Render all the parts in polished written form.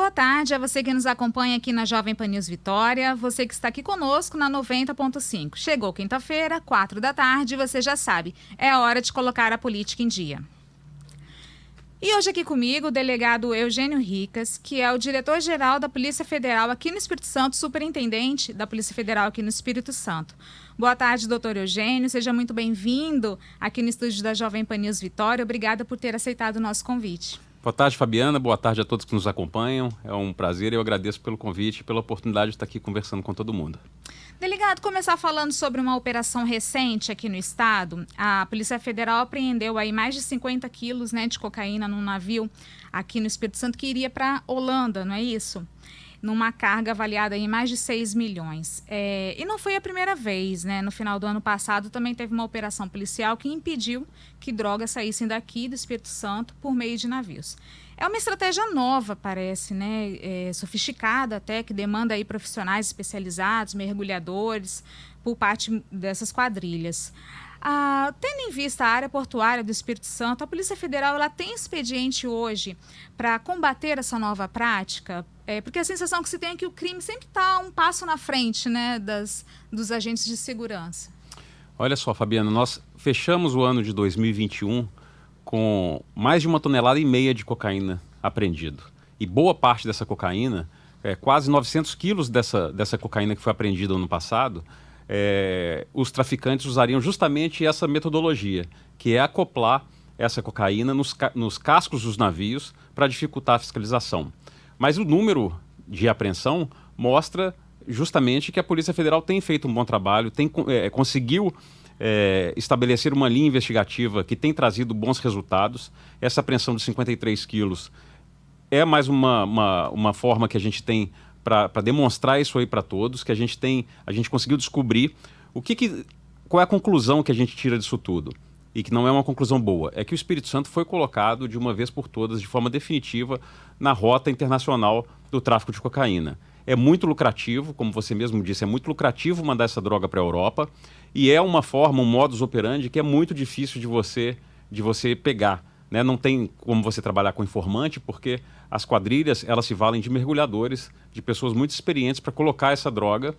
boa tarde a você que nos acompanha aqui na Jovem Pan News Vitória, você que está aqui conosco na 90.5. Chegou quinta-feira, 4 da tarde, você já sabe, é a hora de colocar a política em dia. E hoje aqui comigo o delegado Eugênio Ricas, que é o diretor-geral da Polícia Federal aqui no Espírito Santo, superintendente da Polícia Federal aqui no Espírito Santo. Boa tarde, doutor Eugênio, seja muito bem-vindo aqui no estúdio da Jovem Pan News Vitória. Obrigada por ter aceitado o nosso convite. Boa tarde, Fabiana. Boa tarde a todos que nos acompanham. É um prazer e eu agradeço pelo convite e pela oportunidade de estar aqui conversando com todo mundo. Delegado, começar falando sobre uma operação recente aqui no estado. A Polícia Federal apreendeu aí mais de 50 quilos, de cocaína num navio aqui no Espírito Santo que iria para Holanda, não é isso? Numa carga avaliada em mais de 6 milhões. E não foi a primeira vez, No final do ano passado também teve uma operação policial que impediu que drogas saíssem daqui do Espírito Santo por meio de navios. É uma estratégia nova, parece, sofisticada até, que demanda aí profissionais especializados, mergulhadores, por parte dessas quadrilhas. Tendo em vista a área portuária do Espírito Santo, a Polícia Federal ela tem expediente hoje para combater essa nova prática? Porque a sensação que se tem é que o crime sempre está um passo na frente dos agentes de segurança. Olha só, Fabiana, nós fechamos o ano de 2021 com mais de 1,5 toneladas de cocaína apreendido. E boa parte dessa cocaína, quase 900 quilos dessa cocaína que foi apreendida no ano passado, os traficantes usariam justamente essa metodologia, que é acoplar essa cocaína nos cascos dos navios para dificultar a fiscalização. Mas o número de apreensão mostra justamente que a Polícia Federal tem feito um bom trabalho, conseguiu estabelecer uma linha investigativa que tem trazido bons resultados. Essa apreensão de 53 quilos é mais uma forma que a gente tem para demonstrar isso aí para todos, que a gente conseguiu descobrir qual é a conclusão que a gente tira disso tudo. E que não é uma conclusão boa, é que o Espírito Santo foi colocado de uma vez por todas, de forma definitiva, na rota internacional do tráfico de cocaína. É muito lucrativo, como você mesmo disse, é muito lucrativo mandar essa droga para a Europa e é uma forma, um modus operandi que é muito difícil de você pegar. Não tem como você trabalhar com informante, porque as quadrilhas elas se valem de mergulhadores, de pessoas muito experientes para colocar essa droga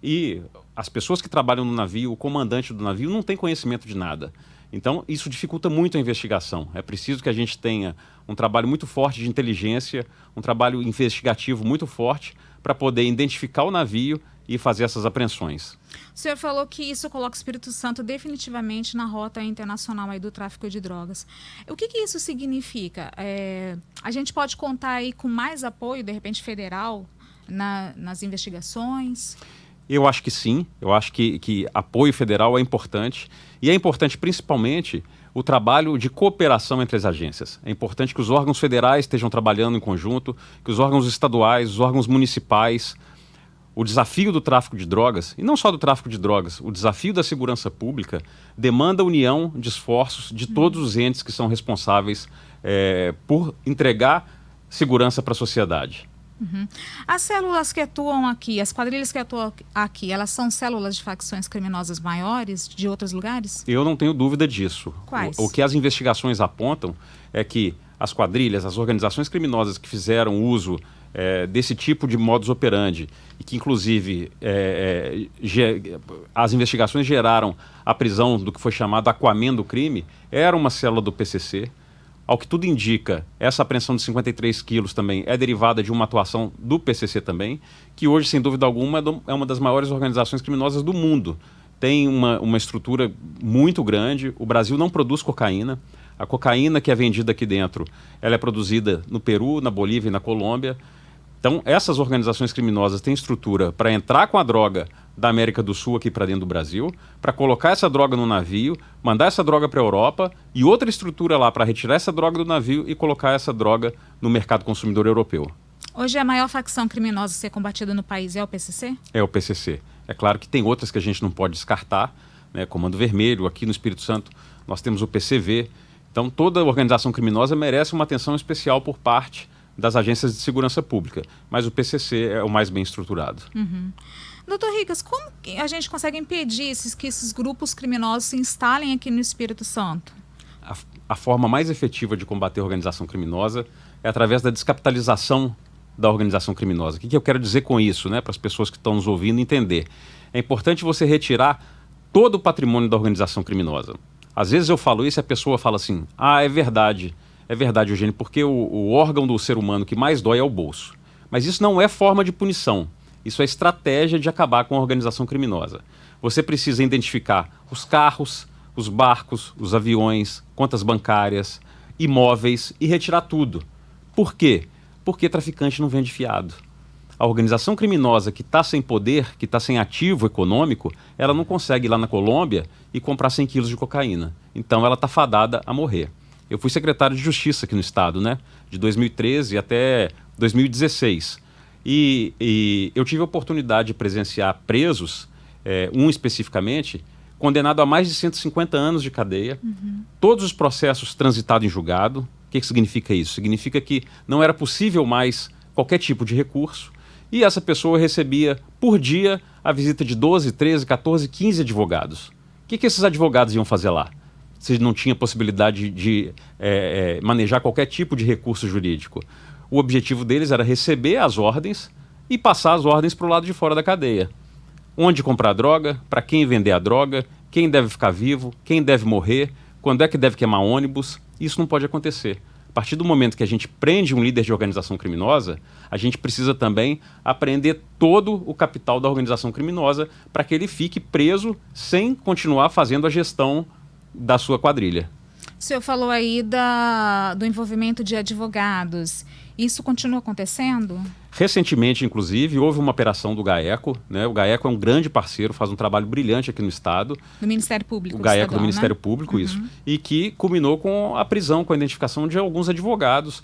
e as pessoas que trabalham no navio, o comandante do navio não tem conhecimento de nada. Então, isso dificulta muito a investigação. É preciso que a gente tenha um trabalho muito forte de inteligência, um trabalho investigativo muito forte para poder identificar o navio e fazer essas apreensões. O senhor falou que isso coloca o Espírito Santo definitivamente na rota internacional aí do tráfico de drogas. O que isso significa? A gente pode contar aí com mais apoio, de repente, federal nas investigações? Eu acho que sim, eu acho que apoio federal é importante e é importante principalmente o trabalho de cooperação entre as agências. É importante que os órgãos federais estejam trabalhando em conjunto, que os órgãos estaduais, os órgãos municipais. O desafio do tráfico de drogas, e não só do tráfico de drogas, o desafio da segurança pública demanda a união de esforços de todos os entes que são responsáveis por entregar segurança para a sociedade. Uhum. As células que atuam aqui, as quadrilhas que atuam aqui, elas são células de facções criminosas maiores de outros lugares? Eu não tenho dúvida disso. Quais? O que as investigações apontam é que as quadrilhas, as organizações criminosas que fizeram uso desse tipo de modus operandi e que inclusive as investigações geraram a prisão do que foi chamado aquaman do crime, era uma célula do PCC. Ao que tudo indica, essa apreensão de 53 quilos também é derivada de uma atuação do PCC também, que hoje, sem dúvida alguma, é uma das maiores organizações criminosas do mundo. Tem uma estrutura muito grande. O Brasil não produz cocaína. A cocaína que é vendida aqui dentro, ela é produzida no Peru, na Bolívia e na Colômbia. Então, essas organizações criminosas têm estrutura para entrar com a droga da América do Sul aqui para dentro do Brasil, para colocar essa droga no navio, mandar essa droga para a Europa e outra estrutura lá para retirar essa droga do navio e colocar essa droga no mercado consumidor europeu. Hoje a maior facção criminosa a ser combatida no país é o PCC? É o PCC. É claro que tem outras que a gente não pode descartar, Comando Vermelho, aqui no Espírito Santo nós temos o PCV. Então toda organização criminosa merece uma atenção especial por parte das agências de segurança pública, mas o PCC é o mais bem estruturado. Uhum. Doutor Ricas, como que a gente consegue impedir que esses grupos criminosos se instalem aqui no Espírito Santo? A forma mais efetiva de combater a organização criminosa é através da descapitalização da organização criminosa. O que eu quero dizer com isso, né, para as pessoas que estão nos ouvindo entender? É importante você retirar todo o patrimônio da organização criminosa. Às vezes eu falo isso e a pessoa fala assim, é verdade, Eugênio, porque o órgão do ser humano que mais dói é o bolso. Mas isso não é forma de punição, isso é estratégia de acabar com a organização criminosa. Você precisa identificar os carros, os barcos, os aviões, contas bancárias, imóveis e retirar tudo. Por quê? Porque traficante não vende fiado. A organização criminosa que está sem poder, que está sem ativo econômico, ela não consegue ir lá na Colômbia e comprar 100 quilos de cocaína. Então ela está fadada a morrer. Eu fui secretário de Justiça aqui no Estado, né? De 2013 até 2016. E eu tive a oportunidade de presenciar presos, um especificamente, condenado a mais de 150 anos de cadeia, todos os processos transitados em julgado. O que significa isso? Significa que não era possível mais qualquer tipo de recurso e essa pessoa recebia por dia a visita de 12, 13, 14, 15 advogados. O que esses advogados iam fazer lá? Se não tinha possibilidade de manejar qualquer tipo de recurso jurídico. O objetivo deles era receber as ordens e passar as ordens para o lado de fora da cadeia. Onde comprar droga, para quem vender a droga, quem deve ficar vivo, quem deve morrer, quando é que deve queimar ônibus. Isso não pode acontecer. A partir do momento que a gente prende um líder de organização criminosa, a gente precisa também apreender todo o capital da organização criminosa para que ele fique preso sem continuar fazendo a gestão da sua quadrilha. O senhor falou aí do envolvimento de advogados. Isso continua acontecendo? Recentemente, inclusive, houve uma operação do GAECO, né? O GAECO é um grande parceiro, faz um trabalho brilhante aqui no Estado. Do Ministério Público. O GAECO estadual, do Ministério né? Público, isso. E que culminou com a prisão, com a identificação de alguns advogados.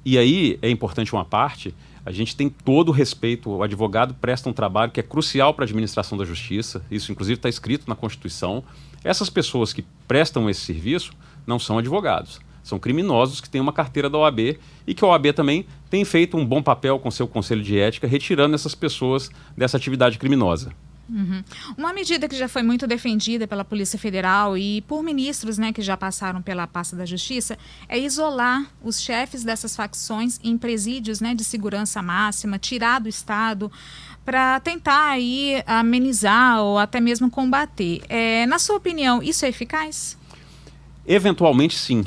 E aí, é importante uma parte, a gente tem todo o respeito, o advogado presta um trabalho que é crucial para a administração da justiça, isso inclusive está escrito na Constituição. Essas pessoas que prestam esse serviço não são advogados. São criminosos que têm uma carteira da OAB e que a OAB também tem feito um bom papel com seu Conselho de Ética, retirando essas pessoas dessa atividade criminosa. Uma medida que já foi muito defendida pela Polícia Federal e por ministros, né, que já passaram pela pasta da Justiça é isolar os chefes dessas facções em presídios, né, de segurança máxima, tirar do Estado para tentar aí amenizar ou até mesmo combater. Na sua opinião, isso é eficaz? Eventualmente sim,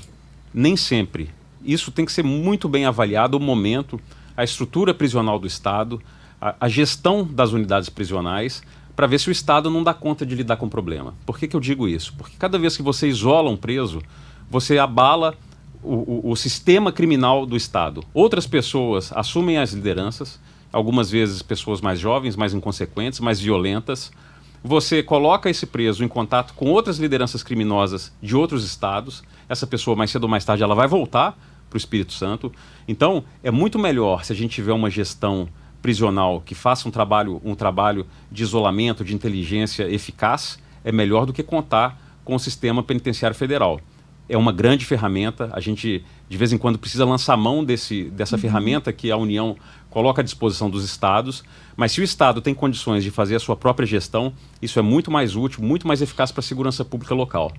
nem sempre. Isso tem que ser muito bem avaliado o momento, a estrutura prisional do Estado, a gestão das unidades prisionais, para ver se o Estado não dá conta de lidar com o problema. Por que eu digo isso? Porque cada vez que você isola um preso, você abala o sistema criminal do Estado. Outras pessoas assumem as lideranças, algumas vezes pessoas mais jovens, mais inconsequentes, mais violentas. Você coloca esse preso em contato com outras lideranças criminosas de outros estados. Essa pessoa, mais cedo ou mais tarde, ela vai voltar para o Espírito Santo. Então, é muito melhor se a gente tiver uma gestão prisional que faça um trabalho de isolamento, de inteligência eficaz, é melhor do que contar com o sistema penitenciário federal. É uma grande ferramenta, a gente de vez em quando precisa lançar mão dessa ferramenta que a União coloca à disposição dos estados, mas se o Estado tem condições de fazer a sua própria gestão, isso é muito mais útil, muito mais eficaz para a segurança pública local.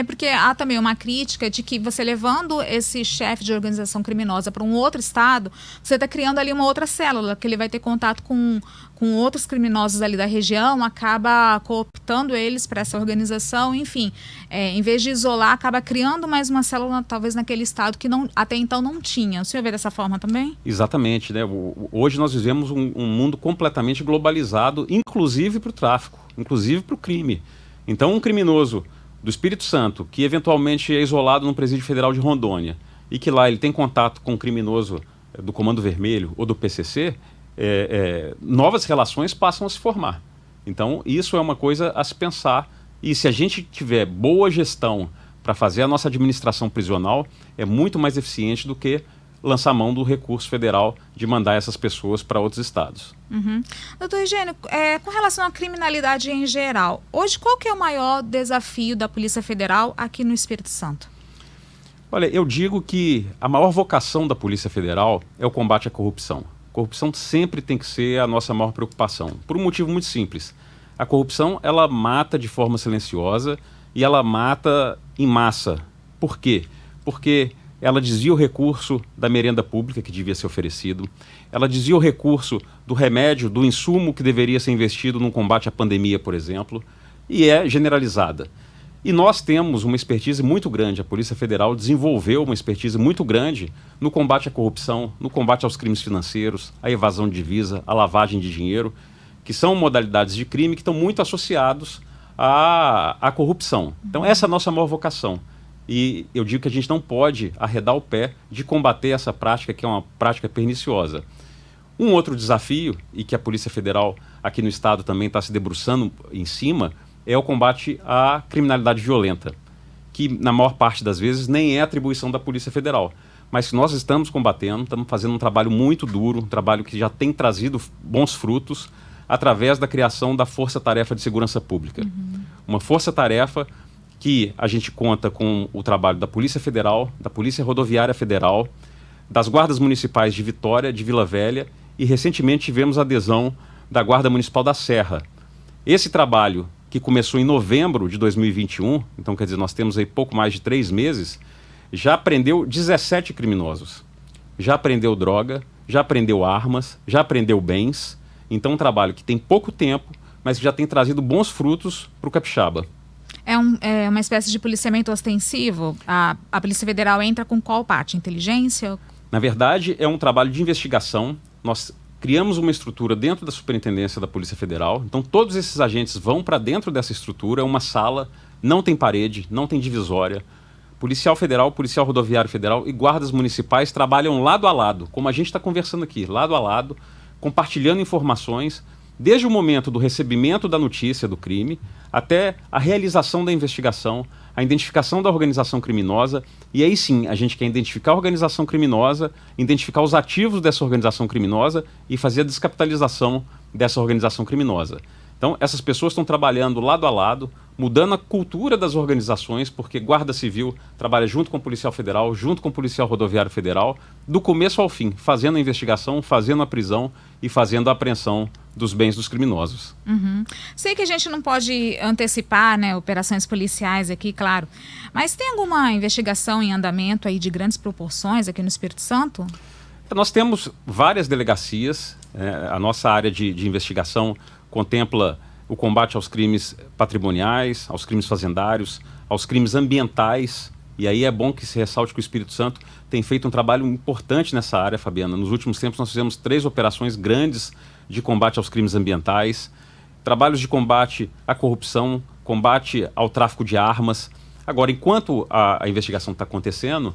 Porque há também uma crítica de que você levando esse chefe de organização criminosa para um outro estado, você está criando ali uma outra célula, que ele vai ter contato com outros criminosos ali da região, acaba cooptando eles para essa organização, enfim, em vez de isolar, acaba criando mais uma célula talvez naquele estado que até então não tinha. O senhor vê dessa forma também? Exatamente, né? Hoje nós vivemos um mundo completamente globalizado, inclusive para o tráfico, inclusive para o crime. Então um criminoso do Espírito Santo, que eventualmente é isolado no Presídio Federal de Rondônia e que lá ele tem contato com um criminoso do Comando Vermelho ou do PCC, novas relações passam a se formar. Então, isso é uma coisa a se pensar e se a gente tiver boa gestão para fazer a nossa administração prisional, é muito mais eficiente do que lançar mão do recurso federal de mandar essas pessoas para outros estados. Doutor Eugênio, com relação à criminalidade em geral, hoje qual que é o maior desafio da Polícia Federal aqui no Espírito Santo? Olha, eu digo que a maior vocação da Polícia Federal é o combate à corrupção. Corrupção sempre tem que ser a nossa maior preocupação, por um motivo muito simples. A corrupção, ela mata de forma silenciosa e ela mata em massa. Por quê? Porque ela desvia o recurso da merenda pública que devia ser oferecido, ela desvia o recurso do remédio, do insumo que deveria ser investido no combate à pandemia, por exemplo, e é generalizada. E nós temos uma expertise muito grande, a Polícia Federal desenvolveu uma expertise muito grande no combate à corrupção, no combate aos crimes financeiros, à evasão de divisa, à lavagem de dinheiro, que são modalidades de crime que estão muito associados à corrupção. Então essa é a nossa maior vocação. E eu digo que a gente não pode arredar o pé de combater essa prática, que é uma prática perniciosa. Um outro desafio, e que a Polícia Federal aqui no estado também está se debruçando em cima, é o combate à criminalidade violenta, que na maior parte das vezes nem é atribuição da Polícia Federal. Mas nós estamos combatendo, estamos fazendo um trabalho muito duro, um trabalho que já tem trazido bons frutos, através da criação da Força Tarefa de Segurança Pública. Uma força-tarefa que a gente conta com o trabalho da Polícia Federal, da Polícia Rodoviária Federal, das Guardas Municipais de Vitória, de Vila Velha, e recentemente tivemos a adesão da Guarda Municipal da Serra. Esse trabalho, que começou em novembro de 2021, então quer dizer, nós temos aí pouco mais de 3 meses, já prendeu 17 criminosos. Já prendeu droga, já prendeu armas, já prendeu bens. Então um trabalho que tem pouco tempo, mas que já tem trazido bons frutos para o capixaba. É uma espécie de policiamento ostensivo? A Polícia Federal entra com qual parte? Inteligência? Na verdade, é um trabalho de investigação. Nós criamos uma estrutura dentro da Superintendência da Polícia Federal. Então todos esses agentes vão para dentro dessa estrutura, uma sala, não tem parede, não tem divisória. Policial Federal, Policial Rodoviário Federal e guardas municipais trabalham lado a lado, como a gente está conversando aqui, lado a lado, compartilhando informações, desde o momento do recebimento da notícia do crime até a realização da investigação, a identificação da organização criminosa, e aí sim a gente quer identificar a organização criminosa, identificar os ativos dessa organização criminosa e fazer a descapitalização dessa organização criminosa. Então essas pessoas estão trabalhando lado a lado, mudando a cultura das organizações, porque Guarda Civil trabalha junto com o Policial Federal, junto com o Policial Rodoviário Federal, do começo ao fim, fazendo a investigação, fazendo a prisão e fazendo a apreensão dos bens dos criminosos. Sei que a gente não pode antecipar, né, operações policiais aqui, claro, mas tem alguma investigação em andamento aí de grandes proporções aqui no Espírito Santo? Nós temos várias delegacias, a nossa área de investigação contempla o combate aos crimes patrimoniais, aos crimes fazendários, aos crimes ambientais. E aí é bom que se ressalte que o Espírito Santo tem feito um trabalho importante nessa área, Fabiana. Nos últimos tempos nós fizemos 3 operações grandes de combate aos crimes ambientais, trabalhos de combate à corrupção, combate ao tráfico de armas. Agora, enquanto a investigação está acontecendo,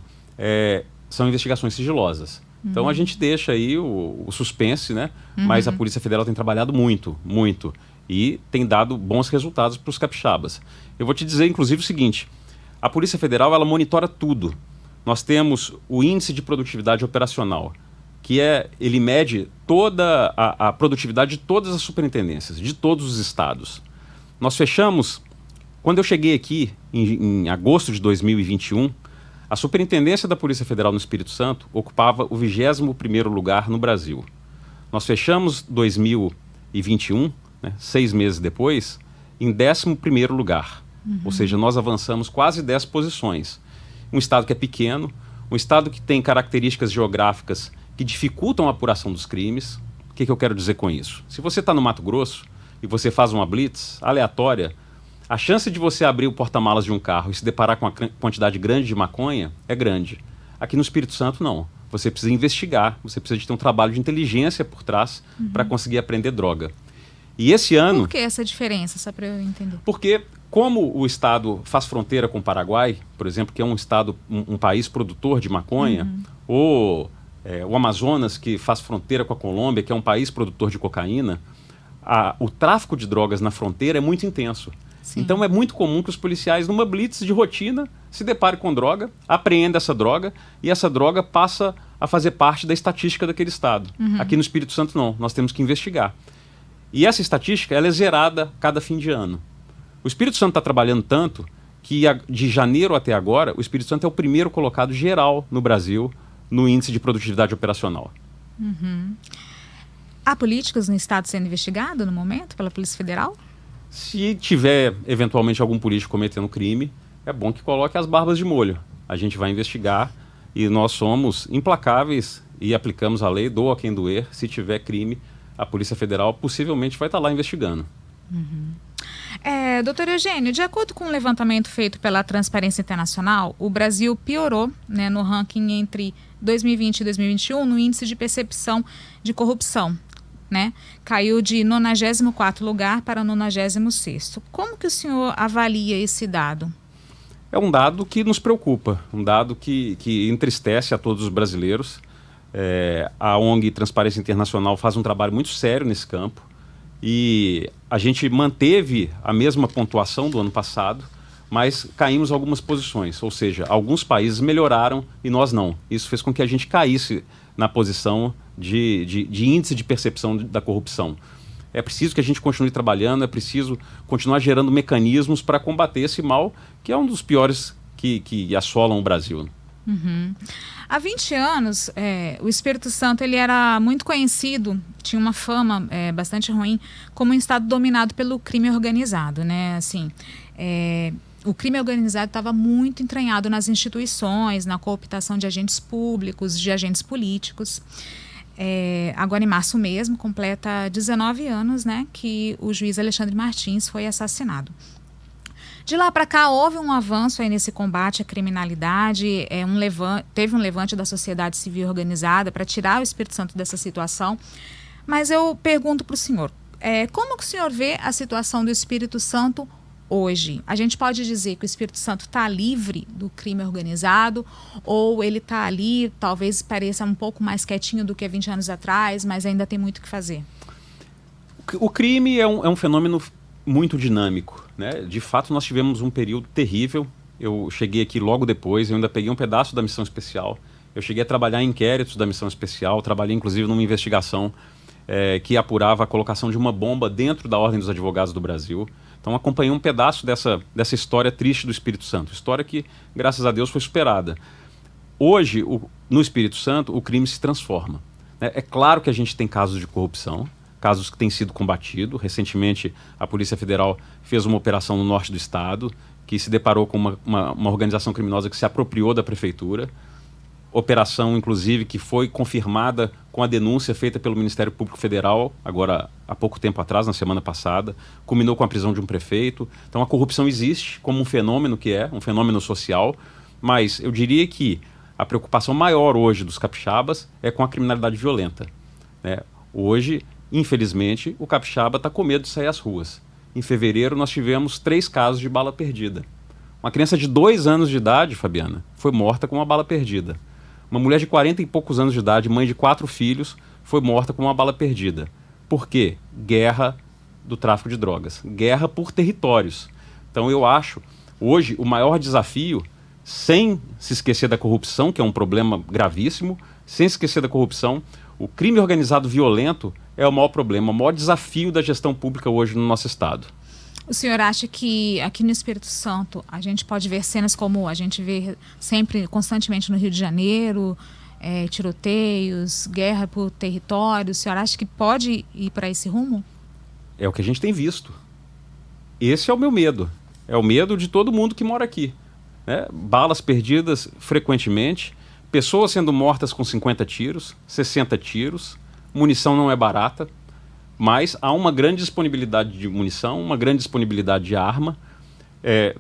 são investigações sigilosas. Então a gente deixa aí o suspense, né? Mas a Polícia Federal tem trabalhado muito, muito. E tem dado bons resultados para os capixabas. Eu vou te dizer, inclusive, o seguinte: a Polícia Federal, ela monitora tudo. Nós temos o índice de produtividade operacional, que ele mede toda a produtividade de todas as superintendências, de todos os estados. Nós fechamos, quando eu cheguei aqui, em agosto de 2021, a Superintendência da Polícia Federal no Espírito Santo ocupava o 21º lugar no Brasil. Nós fechamos 2021, 6 meses depois, em 11º lugar. Ou seja, nós avançamos quase 10 posições. Um estado que é pequeno, um estado que tem características geográficas que dificultam a apuração dos crimes. O que eu quero dizer com isso? Se você está no Mato Grosso e você faz uma blitz aleatória, a chance de você abrir o porta-malas de um carro e se deparar com uma quantidade grande de maconha é grande. Aqui no Espírito Santo, não. Você precisa investigar, você precisa de ter um trabalho de inteligência por trás para conseguir apreender droga. E esse ano... Por que essa diferença, só para eu entender? Porque, como o estado faz fronteira com o Paraguai, por exemplo, que é um estado, um país produtor de maconha, ou o Amazonas, que faz fronteira com a Colômbia, que é um país produtor de cocaína, o tráfico de drogas na fronteira é muito intenso. Sim. Então é muito comum que os policiais, numa blitz de rotina, se deparem com droga, apreendam essa droga e essa droga passa a fazer parte da estatística daquele estado. Aqui no Espírito Santo não, nós temos que investigar. E essa estatística ela é zerada cada fim de ano. O Espírito Santo está trabalhando tanto que de janeiro até agora o Espírito Santo é o primeiro colocado geral no Brasil no índice de produtividade operacional. Há políticos no estado sendo investigado no momento pela Polícia Federal? Se tiver, eventualmente, algum político cometendo crime, é bom que coloque as barbas de molho. A gente vai investigar e nós somos implacáveis e aplicamos a lei, doa quem doer. Se tiver crime, a Polícia Federal possivelmente vai estar lá investigando. Doutor Eugênio, de acordo com um levantamento feito pela Transparência Internacional, o Brasil piorou, né, no ranking entre 2020 e 2021 no índice de percepção de corrupção, né? Caiu de 94º lugar para 96º. Como que o senhor avalia esse dado? É um dado que nos preocupa, um dado que entristece a todos os brasileiros. A ONG Transparência Internacional faz um trabalho muito sério nesse campo e a gente manteve a mesma pontuação do ano passado, mas caímos algumas posições, ou seja, alguns países melhoraram e nós não. Isso fez com que a gente caísse na posição de índice de percepção da corrupção. É preciso que a gente continue trabalhando, é preciso continuar gerando mecanismos para combater esse mal, que é um dos piores que assolam o Brasil. Há 20 anos, o Espírito Santo ele era muito conhecido, tinha uma fama bastante ruim, como um estado dominado pelo crime organizado, né? Assim, o crime organizado estava muito entranhado nas instituições, na cooptação de agentes públicos, de agentes políticos. Agora, em março mesmo, completa 19 anos, né, que o juiz Alexandre Martins foi assassinado. De lá para cá, houve um avanço aí nesse combate à criminalidade, teve um levante da sociedade civil organizada para tirar o Espírito Santo dessa situação. Mas eu pergunto para o senhor, como que o senhor vê a situação do Espírito Santo hoje? A gente pode dizer que o Espírito Santo está livre do crime organizado ou ele está ali, talvez pareça um pouco mais quietinho do que 20 anos atrás, mas ainda tem muito o que fazer? O crime é um fenômeno muito dinâmico, né? De fato, nós tivemos um período terrível. Eu cheguei aqui logo depois, eu ainda peguei um pedaço da missão especial. Eu cheguei a trabalhar em inquéritos da missão especial, trabalhei inclusive numa investigação que apurava a colocação de uma bomba dentro da Ordem dos Advogados do Brasil. Então acompanhei um pedaço dessa história triste do Espírito Santo, história que, graças a Deus, foi superada. Hoje, no Espírito Santo, o crime se transforma, né? É claro que a gente tem casos de corrupção, casos que têm sido combatidos. Recentemente, a Polícia Federal fez uma operação no norte do estado, que se deparou com uma organização criminosa que se apropriou da prefeitura. Operação, inclusive, que foi confirmada com a denúncia feita pelo Ministério Público Federal, agora há pouco tempo atrás, na semana passada, culminou com a prisão de um prefeito. Então a corrupção existe como um fenômeno um fenômeno social, mas eu diria que a preocupação maior hoje dos capixabas é com a criminalidade violenta, né? Hoje, infelizmente, o capixaba está com medo de sair às ruas. Em fevereiro, nós tivemos 3 casos de bala perdida. Uma criança de 2 anos de idade, Fabiana, foi morta com uma bala perdida. Uma mulher de 40 e poucos anos de idade, mãe de 4 filhos, foi morta com uma bala perdida. Por quê? Guerra do tráfico de drogas. Guerra por territórios. Então eu acho, hoje, o maior desafio, sem se esquecer da corrupção, que é um problema gravíssimo, sem se esquecer da corrupção, o crime organizado violento é o maior problema, o maior desafio da gestão pública hoje no nosso estado. O senhor acha que aqui no Espírito Santo a gente pode ver cenas como a gente vê sempre, constantemente no Rio de Janeiro, tiroteios, guerra por território? O senhor acha que pode ir para esse rumo? É o que a gente tem visto. Esse é o meu medo. É o medo de todo mundo que mora aqui, né? Balas perdidas frequentemente, pessoas sendo mortas com 50 tiros, 60 tiros, munição não é barata, mas há uma grande disponibilidade de munição, uma grande disponibilidade de arma,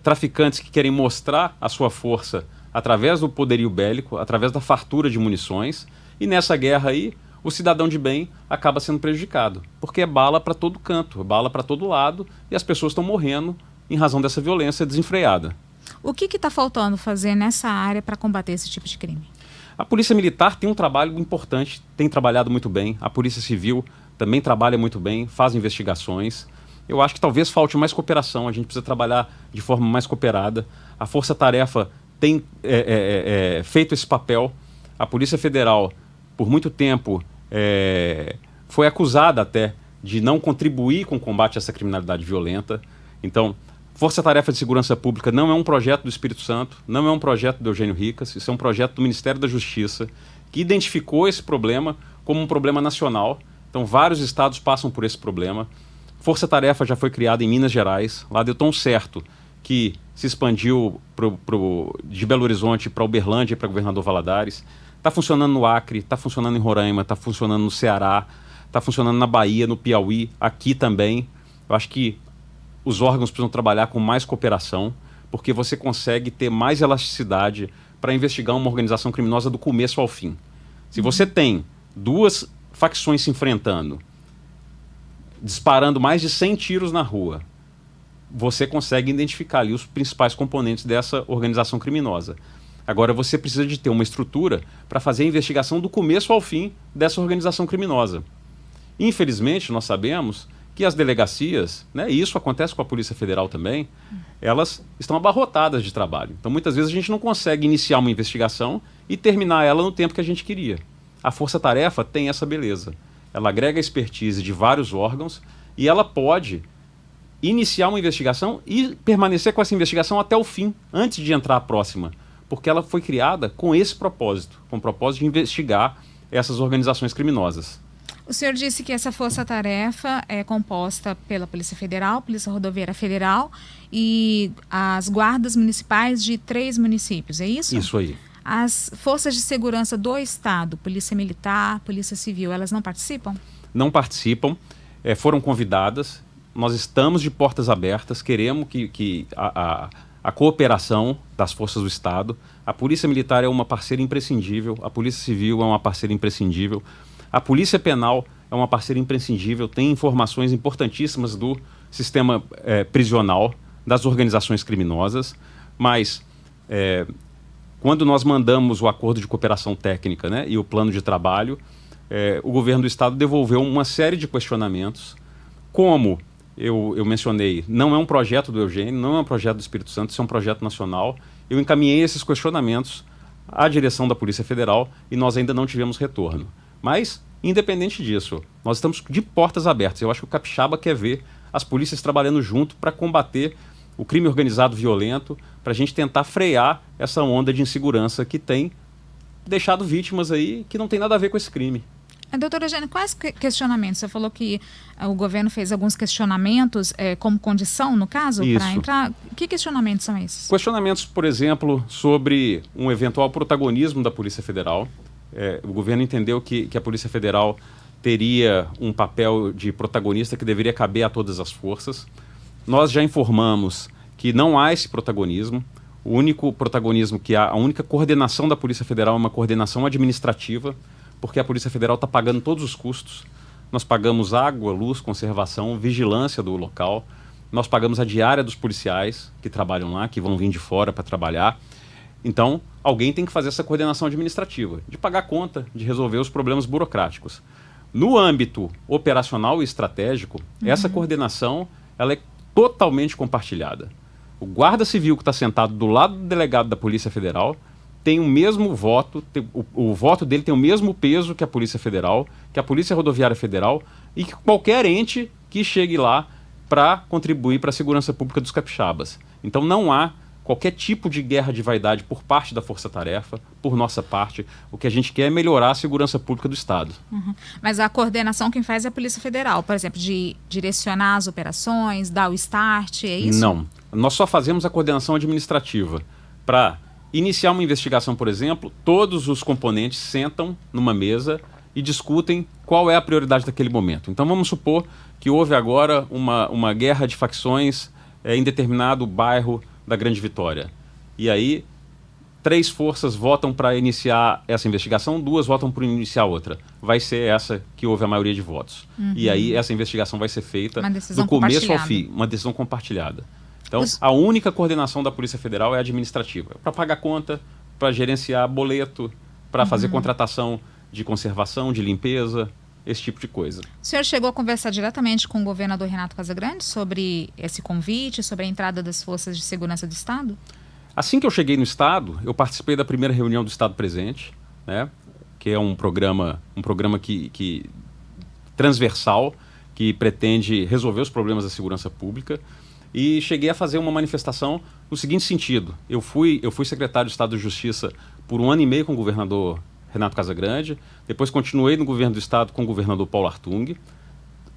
traficantes que querem mostrar a sua força através do poderio bélico, através da fartura de munições, e nessa guerra aí, o cidadão de bem acaba sendo prejudicado, porque é bala para todo canto, é bala para todo lado, e as pessoas estão morrendo em razão dessa violência desenfreada. O que está faltando fazer nessa área para combater esse tipo de crime? A Polícia Militar tem um trabalho importante, tem trabalhado muito bem, a Polícia Civil também trabalha muito bem, faz investigações. Eu acho que talvez falte mais cooperação, a gente precisa trabalhar de forma mais cooperada. A Força Tarefa tem feito esse papel. A Polícia Federal, por muito tempo, foi acusada até de não contribuir com o combate a essa criminalidade violenta. Então, Força Tarefa de Segurança Pública não é um projeto do Espírito Santo, não é um projeto do Eugênio Ricas, isso é um projeto do Ministério da Justiça, que identificou esse problema como um problema nacional. Então, vários estados passam por esse problema. Força Tarefa já foi criada em Minas Gerais. Lá deu tão certo que se expandiu de Belo Horizonte para Uberlândia e para Governador Valadares. Está funcionando no Acre, está funcionando em Roraima, está funcionando no Ceará, está funcionando na Bahia, no Piauí, aqui também. Eu acho que os órgãos precisam trabalhar com mais cooperação, porque você consegue ter mais elasticidade para investigar uma organização criminosa do começo ao fim. Se você tem duas facções se enfrentando, disparando mais de 100 tiros na rua, você consegue identificar ali os principais componentes dessa organização criminosa. Agora, você precisa de ter uma estrutura para fazer a investigação do começo ao fim dessa organização criminosa. Infelizmente, nós sabemos que as delegacias, né, e isso acontece com a Polícia Federal também, elas estão abarrotadas de trabalho. Então, muitas vezes, a gente não consegue iniciar uma investigação e terminar ela no tempo que a gente queria. A Força-Tarefa tem essa beleza. Ela agrega expertise de vários órgãos e ela pode iniciar uma investigação e permanecer com essa investigação até o fim, antes de entrar a próxima. Porque ela foi criada com esse propósito, com o propósito de investigar essas organizações criminosas. O senhor disse que essa força-tarefa é composta pela Polícia Federal, Polícia Rodoviária Federal e as guardas municipais de 3 municípios, é isso? Isso aí. As forças de segurança do Estado, Polícia Militar, Polícia Civil, elas não participam? Não participam, foram convidadas, nós estamos de portas abertas, queremos que a cooperação das forças do Estado. A Polícia Militar é uma parceira imprescindível, a Polícia Civil é uma parceira imprescindível, a Polícia Penal é uma parceira imprescindível, tem informações importantíssimas do sistema prisional, das organizações criminosas, mas quando nós mandamos o acordo de cooperação técnica, né, e o plano de trabalho, o governo do Estado devolveu uma série de questionamentos, como eu mencionei, não é um projeto do Eugênio, não é um projeto do Espírito Santo, isso é um projeto nacional. Eu encaminhei esses questionamentos à direção da Polícia Federal e nós ainda não tivemos retorno. Mas, independente disso, nós estamos de portas abertas. Eu acho que o capixaba quer ver as polícias trabalhando junto para combater o crime organizado violento, para a gente tentar frear essa onda de insegurança que tem deixado vítimas aí que não tem nada a ver com esse crime. Doutora Eugênia, quais questionamentos? Você falou que o governo fez alguns questionamentos como condição, no caso, para entrar. Que questionamentos são esses? Questionamentos, por exemplo, sobre um eventual protagonismo da Polícia Federal. O governo entendeu que a Polícia Federal teria um papel de protagonista que deveria caber a todas as forças. Nós já informamos que não há esse protagonismo. O único protagonismo que há, a única coordenação da Polícia Federal é uma coordenação administrativa, porque a Polícia Federal está pagando todos os custos. Nós pagamos água, luz, conservação, vigilância do local. Nós pagamos a diária dos policiais que trabalham lá, que vão vir de fora para trabalhar. Então, alguém tem que fazer essa coordenação administrativa, de pagar conta, de resolver os problemas burocráticos. No âmbito operacional e estratégico, essa coordenação ela é totalmente compartilhada. O guarda civil que está sentado do lado do delegado da Polícia Federal tem o mesmo voto, o voto dele tem o mesmo peso que a Polícia Federal, que a Polícia Rodoviária Federal e que qualquer ente que chegue lá para contribuir para a segurança pública dos capixabas. Então não há qualquer tipo de guerra de vaidade por parte da Força-Tarefa, por nossa parte. O que a gente quer é melhorar a segurança pública do Estado. Mas a coordenação quem faz é a Polícia Federal, por exemplo, de direcionar as operações, dar o start, é isso? Não, nós só fazemos a coordenação administrativa. Para iniciar uma investigação, por exemplo, todos os componentes sentam numa mesa e discutem qual é a prioridade daquele momento. Então vamos supor que houve agora uma guerra de facções em determinado bairro da Grande Vitória. E aí 3 forças votam para iniciar essa investigação, 2 votam para iniciar outra. Vai ser essa que houve a maioria de votos. E aí essa investigação vai ser feita do começo ao fim, uma decisão compartilhada. Então, a única coordenação da Polícia Federal é administrativa. Para pagar conta, para gerenciar boleto, para fazer contratação de conservação, de limpeza, esse tipo de coisa. O senhor chegou a conversar diretamente com o governador Renato Casagrande sobre esse convite, sobre a entrada das forças de segurança do Estado? Assim que eu cheguei no Estado, eu participei da primeira reunião do Estado Presente, né, que é um programa que transversal, que pretende resolver os problemas da segurança pública. E cheguei a fazer uma manifestação no seguinte sentido. Eu fui secretário de Estado de Justiça por 1 ano e meio com o governador Renato Casagrande, depois continuei no governo do Estado com o governador Paulo Artung,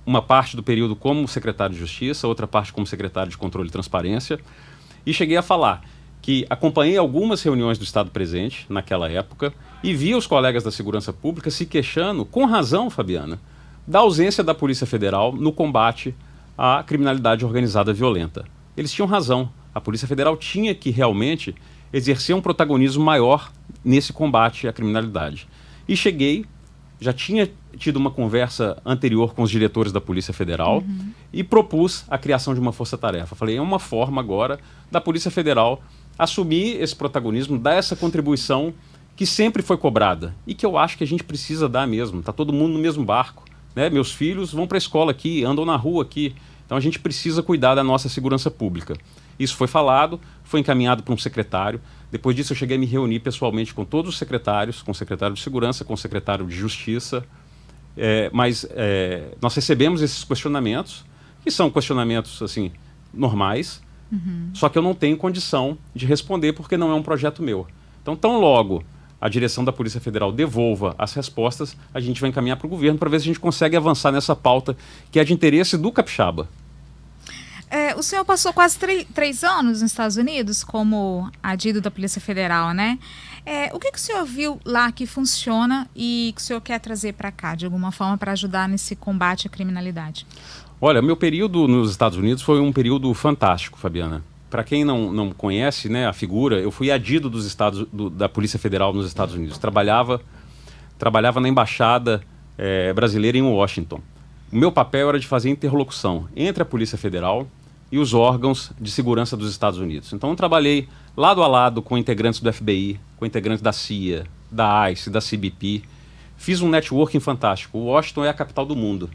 uma parte do período como secretário de Justiça, outra parte como secretário de Controle e Transparência, E cheguei a falar que acompanhei algumas reuniões do Estado presente naquela época e vi os colegas da segurança pública se queixando, com razão, Fabiana, da ausência da Polícia Federal no combate à criminalidade organizada violenta. Eles tinham razão. A Polícia Federal tinha que realmente exercer um protagonismo maior nesse combate à criminalidade. E cheguei, já tinha tido uma conversa anterior com os diretores da Polícia Federal e propus a criação de uma força-tarefa. Falei, é uma forma agora da Polícia Federal assumir esse protagonismo, dar essa contribuição que sempre foi cobrada e que eu acho que a gente precisa dar mesmo. Está todo mundo no mesmo barco, né? Meus filhos vão para a escola aqui, andam na rua aqui. Então a gente precisa cuidar da nossa segurança pública. Isso foi falado, foi encaminhado para um secretário. Depois disso eu cheguei a me reunir pessoalmente com todos os secretários, com o secretário de Segurança, com o secretário de Justiça. Mas nós recebemos esses questionamentos, que são questionamentos assim, normais, só que eu não tenho condição de responder porque não é um projeto meu. Então, tão logo a direção da Polícia Federal devolva as respostas, a gente vai encaminhar para o governo para ver se a gente consegue avançar nessa pauta que é de interesse do capixaba. O senhor passou quase 3 anos nos Estados Unidos como adido da Polícia Federal, né? O que o senhor viu lá que funciona e que o senhor quer trazer para cá, de alguma forma, para ajudar nesse combate à criminalidade? Olha, meu período nos Estados Unidos foi um período fantástico, Fabiana. Para quem não conhece, né, a figura, eu fui adido da Polícia Federal nos Estados Unidos. Trabalhava na Embaixada brasileira em Washington. O meu papel era de fazer interlocução entre a Polícia Federal e os órgãos de segurança dos Estados Unidos. Então eu trabalhei lado a lado com integrantes do FBI, com integrantes da CIA, da ICE, da CBP. Fiz um networking fantástico. Washington é a capital do mundo.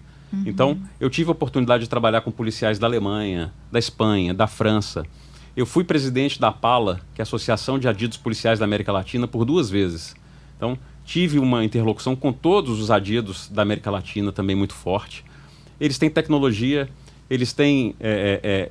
Então eu tive a oportunidade de trabalhar com policiais da Alemanha, da Espanha, da França. Eu fui presidente da APALA, que é a Associação de Adidos Policiais da América Latina, por 2 vezes. Então tive uma interlocução com todos os adidos da América Latina também muito forte. Eles têm tecnologia, eles têm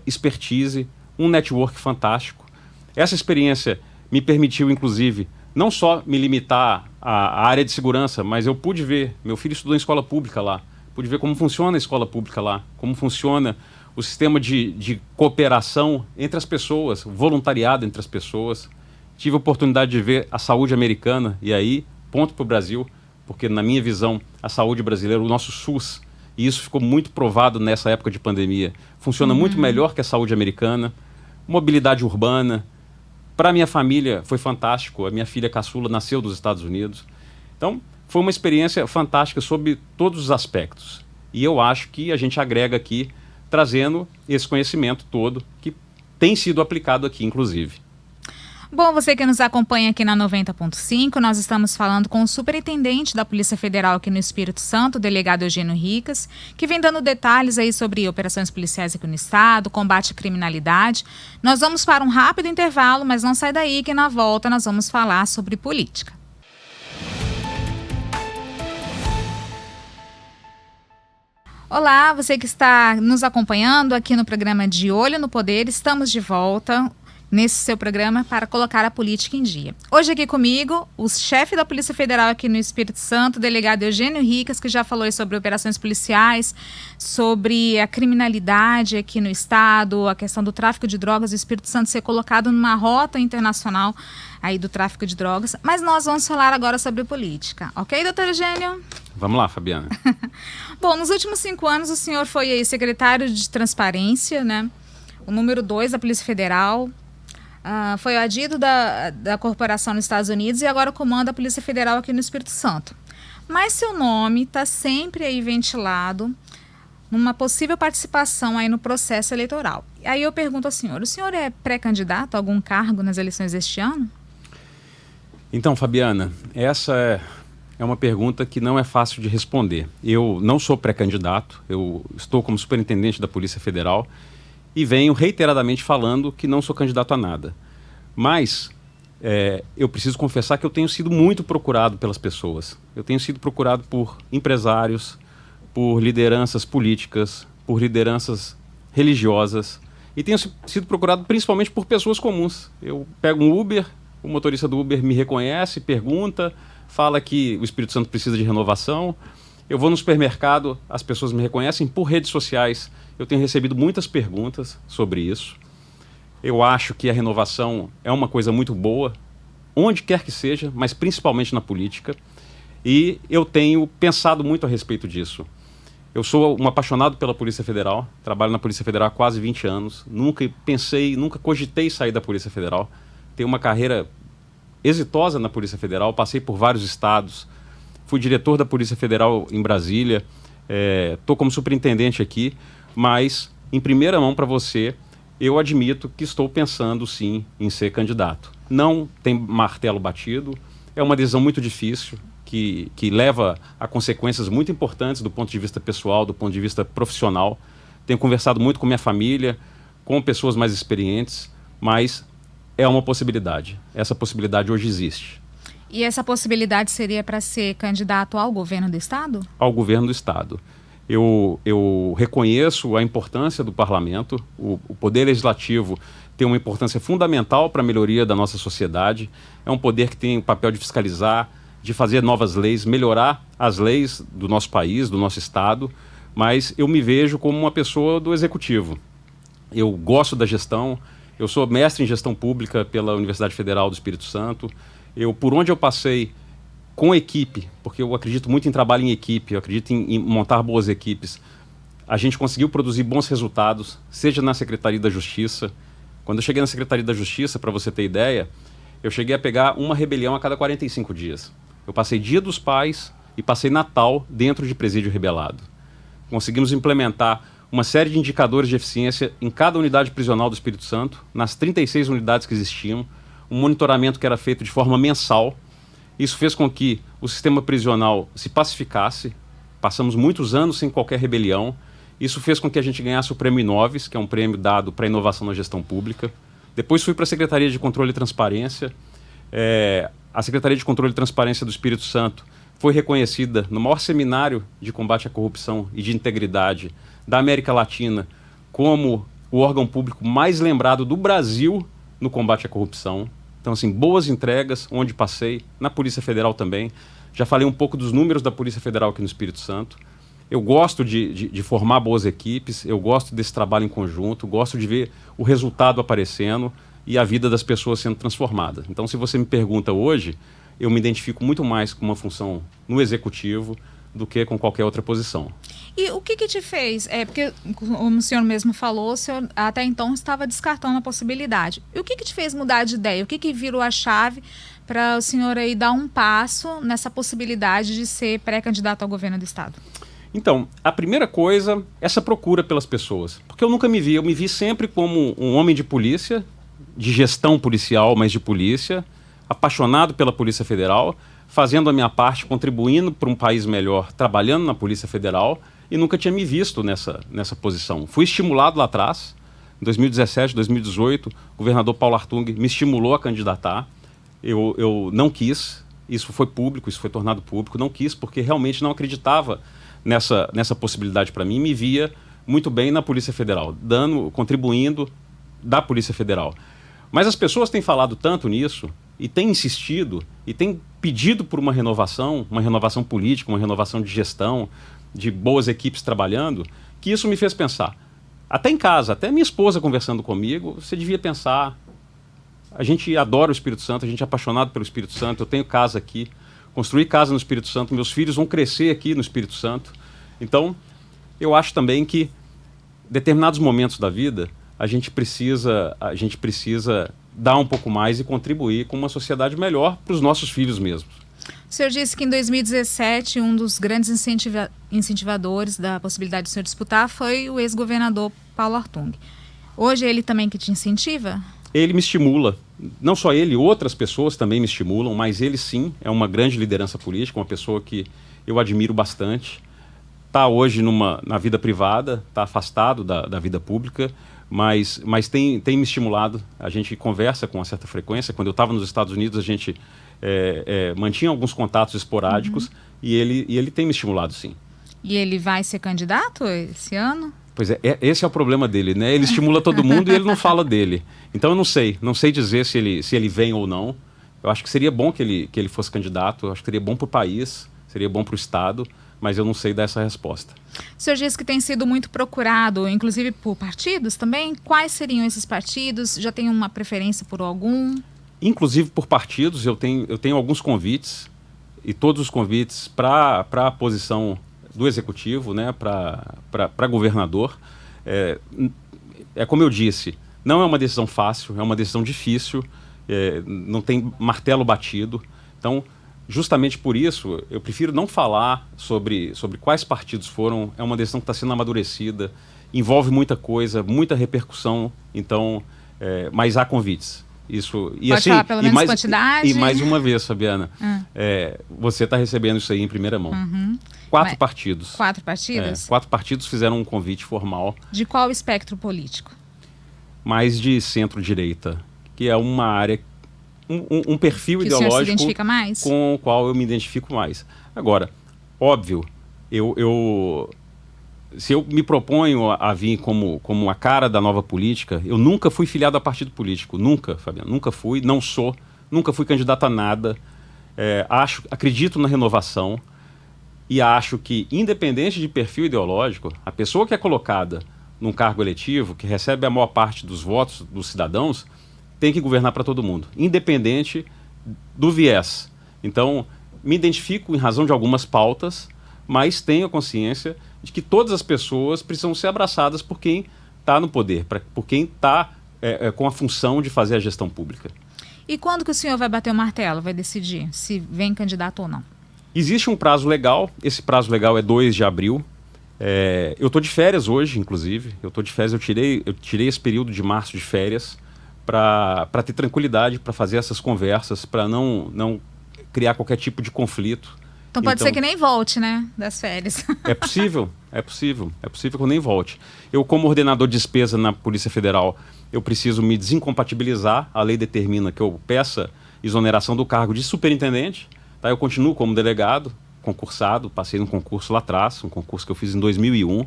expertise, um network fantástico. Essa experiência me permitiu, inclusive, não só me limitar à área de segurança, mas eu pude ver, meu filho estudou em escola pública lá, pude ver como funciona a escola pública lá, como funciona o sistema de cooperação entre as pessoas, voluntariado entre as pessoas. Tive a oportunidade de ver a saúde americana, e aí, ponto para o Brasil, porque na minha visão, a saúde brasileira, o nosso SUS, e isso ficou muito provado nessa época de pandemia, funciona muito melhor que a saúde americana. Mobilidade urbana. Para a minha família foi fantástico, a minha filha caçula nasceu dos Estados Unidos. Então, foi uma experiência fantástica sob todos os aspectos. E eu acho que a gente agrega aqui, trazendo esse conhecimento todo, que tem sido aplicado aqui, inclusive. Bom, você que nos acompanha aqui na 90.5, nós estamos falando com o superintendente da Polícia Federal aqui no Espírito Santo, o delegado Eugênio Ricas, que vem dando detalhes aí sobre operações policiais aqui no estado, combate à criminalidade. Nós vamos para um rápido intervalo, mas não sai daí que na volta nós vamos falar sobre política. Olá, você que está nos acompanhando aqui no programa De Olho no Poder, estamos de volta nesse seu programa para colocar a política em dia. Hoje aqui comigo, o chefe da Polícia Federal aqui no Espírito Santo, o delegado Eugênio Ricas, que já falou sobre operações policiais, sobre a criminalidade aqui no estado, a questão do tráfico de drogas, o Espírito Santo ser colocado numa rota internacional aí do tráfico de drogas. Mas nós vamos falar agora sobre política. Ok, doutor Eugênio? Vamos lá, Fabiana. Bom, nos últimos 5 anos o senhor foi aí secretário de Transparência, né? O número 2 da Polícia Federal. Foi adido da corporação nos Estados Unidos e agora comanda a Polícia Federal aqui no Espírito Santo. Mas seu nome está sempre aí ventilado numa possível participação aí no processo eleitoral. Aí eu pergunto ao senhor, o senhor é pré-candidato a algum cargo nas eleições deste ano? Então, Fabiana, essa é uma pergunta que não é fácil de responder. Eu não sou pré-candidato, eu estou como superintendente da Polícia Federal e venho reiteradamente falando que não sou candidato a nada. Mas eu preciso confessar que eu tenho sido muito procurado pelas pessoas. Eu tenho sido procurado por empresários, por lideranças políticas, por lideranças religiosas e tenho sido procurado principalmente por pessoas comuns. Eu pego um Uber, o motorista do Uber me reconhece, pergunta, fala que o Espírito Santo precisa de renovação. Eu vou no supermercado, as pessoas me reconhecem por redes sociais. Eu tenho recebido muitas perguntas sobre isso. Eu acho que a renovação é uma coisa muito boa, onde quer que seja, mas principalmente na política. E eu tenho pensado muito a respeito disso. Eu sou um apaixonado pela Polícia Federal, trabalho na Polícia Federal há quase 20 anos, nunca cogitei sair da Polícia Federal. Tenho uma carreira exitosa na Polícia Federal, passei por vários estados, fui diretor da Polícia Federal em Brasília, estou como superintendente aqui, mas em primeira mão para você, eu admito que estou pensando sim em ser candidato. Não tem martelo batido, é uma decisão muito difícil, que leva a consequências muito importantes do ponto de vista pessoal, do ponto de vista profissional. Tenho conversado muito com minha família, com pessoas mais experientes, mas é uma possibilidade. Essa possibilidade hoje existe. E essa possibilidade seria para ser candidato ao governo do Estado? Ao governo do Estado. Eu reconheço a importância do parlamento, o poder legislativo tem uma importância fundamental para a melhoria da nossa sociedade, é um poder que tem o papel de fiscalizar, de fazer novas leis, melhorar as leis do nosso país, do nosso estado, mas eu me vejo como uma pessoa do executivo. Eu gosto da gestão, eu sou mestre em gestão pública pela Universidade Federal do Espírito Santo, por onde eu passei com equipe, porque eu acredito muito em trabalho em equipe, eu acredito em montar boas equipes, a gente conseguiu produzir bons resultados, seja na Secretaria da Justiça. Quando eu cheguei na Secretaria da Justiça, para você ter ideia, eu cheguei a pegar uma rebelião a cada 45 dias. Eu passei Dia dos Pais e passei Natal dentro de presídio rebelado. Conseguimos implementar uma série de indicadores de eficiência em cada unidade prisional do Espírito Santo, nas 36 unidades que existiam, um monitoramento que era feito de forma mensal. Isso fez com que o sistema prisional se pacificasse, passamos muitos anos sem qualquer rebelião. Isso fez com que a gente ganhasse o Prêmio Inoves, que é um prêmio dado para inovação na gestão pública. Depois fui para a Secretaria de Controle e Transparência. A Secretaria de Controle e Transparência do Espírito Santo foi reconhecida no maior seminário de combate à corrupção e de integridade da América Latina como o órgão público mais lembrado do Brasil no combate à corrupção. Então, assim, boas entregas onde passei, na Polícia Federal também. Já falei um pouco dos números da Polícia Federal aqui no Espírito Santo. Eu gosto de formar boas equipes, eu gosto desse trabalho em conjunto, gosto de ver o resultado aparecendo e a vida das pessoas sendo transformada. Então, se você me pergunta hoje, eu me identifico muito mais com uma função no executivo do que com qualquer outra posição. E o que te fez? Porque, como o senhor mesmo falou, o senhor até então estava descartando a possibilidade. E o que te fez mudar de ideia? O que virou a chave para o senhor aí dar um passo nessa possibilidade de ser pré-candidato ao governo do Estado? Então, a primeira coisa, essa procura pelas pessoas. Porque eu nunca me vi, eu me vi sempre como um homem de polícia, de gestão policial, mas de polícia, apaixonado pela Polícia Federal, fazendo a minha parte, contribuindo para um país melhor, trabalhando na Polícia Federal, e nunca tinha me visto nessa posição. Fui estimulado lá atrás, em 2017, 2018, o governador Paulo Artung me estimulou a candidatar. Eu não quis, isso foi público, isso foi tornado público, não quis porque realmente não acreditava nessa possibilidade para mim, me via muito bem na Polícia Federal, contribuindo da Polícia Federal. Mas as pessoas têm falado tanto nisso, e têm insistido, e têm pedido por uma renovação política, uma renovação de gestão, de boas equipes trabalhando, que isso me fez pensar. Até em casa, até minha esposa conversando comigo, você devia pensar, a gente adora o Espírito Santo, a gente é apaixonado pelo Espírito Santo, eu tenho casa aqui, construí casa no Espírito Santo, meus filhos vão crescer aqui no Espírito Santo. Então, eu acho também que, em determinados momentos da vida, a gente precisa dar um pouco mais e contribuir com uma sociedade melhor para os nossos filhos mesmos. O senhor disse que em 2017 um dos grandes incentivadores da possibilidade do senhor disputar foi o ex-governador Paulo Artung. Hoje é ele também que te incentiva? Ele me estimula. Não só ele, outras pessoas também me estimulam, mas ele sim é uma grande liderança política, uma pessoa que eu admiro bastante. Está hoje na vida privada, está afastado da vida pública, mas tem me estimulado. A gente conversa com uma certa frequência. Quando eu estava nos Estados Unidos, a gente mantinha alguns contatos esporádicos e ele tem me estimulado, sim. E ele vai ser candidato esse ano? Pois esse é o problema dele, né? Ele estimula todo mundo e ele não fala dele. Então eu não sei dizer se ele vem ou não. Eu acho que seria bom que ele fosse candidato, eu acho que seria bom para o país, seria bom para o Estado, mas eu não sei dar essa resposta. O senhor disse que tem sido muito procurado, inclusive por partidos também. Quais seriam esses partidos? Já tem uma preferência por algum? Inclusive por partidos, eu tenho alguns convites, e todos os convites para a posição do Executivo, né, para governador. É como eu disse, não é uma decisão fácil, é uma decisão difícil, não tem martelo batido. Então, justamente por isso, eu prefiro não falar sobre quais partidos foram. É uma decisão que está sendo amadurecida, envolve muita coisa, muita repercussão, então, mas há convites. Isso, e pode assim, falar pelo menos quantidade? E mais uma vez, Fabiana, você está recebendo isso aí em primeira mão. Uhum. 4 partidos. 4 partidos? 4 partidos fizeram um convite formal. De qual espectro político? Mais de centro-direita, que é uma área, um perfil que ideológico o senhor se identifica mais? Com o qual eu me identifico mais. Agora, óbvio, se eu me proponho a vir como a cara da nova política, eu nunca fui filiado a partido político, nunca, Fabiano, nunca fui, não sou, nunca fui candidato a nada. Acredito na renovação e acho que, independente de perfil ideológico, a pessoa que é colocada num cargo eletivo, que recebe a maior parte dos votos dos cidadãos, tem que governar para todo mundo, independente do viés. Então, me identifico em razão de algumas pautas, mas tenho consciência de que todas as pessoas precisam ser abraçadas por quem está no poder, por quem está com a função de fazer a gestão pública. E quando que o senhor vai bater o martelo, vai decidir se vem candidato ou não? Existe um prazo legal, esse prazo legal é 2 de abril. Eu estou de férias hoje, inclusive. Eu tirei esse período de março de férias para ter tranquilidade, para fazer essas conversas, para não criar qualquer tipo de conflito. Então pode ser que nem volte, né, das férias. É possível que eu nem volte. Eu, como ordenador de despesa na Polícia Federal, eu preciso me desincompatibilizar. A lei determina que eu peça exoneração do cargo de superintendente. Tá? Eu continuo como delegado, concursado, passei num concurso lá atrás, um concurso que eu fiz em 2001.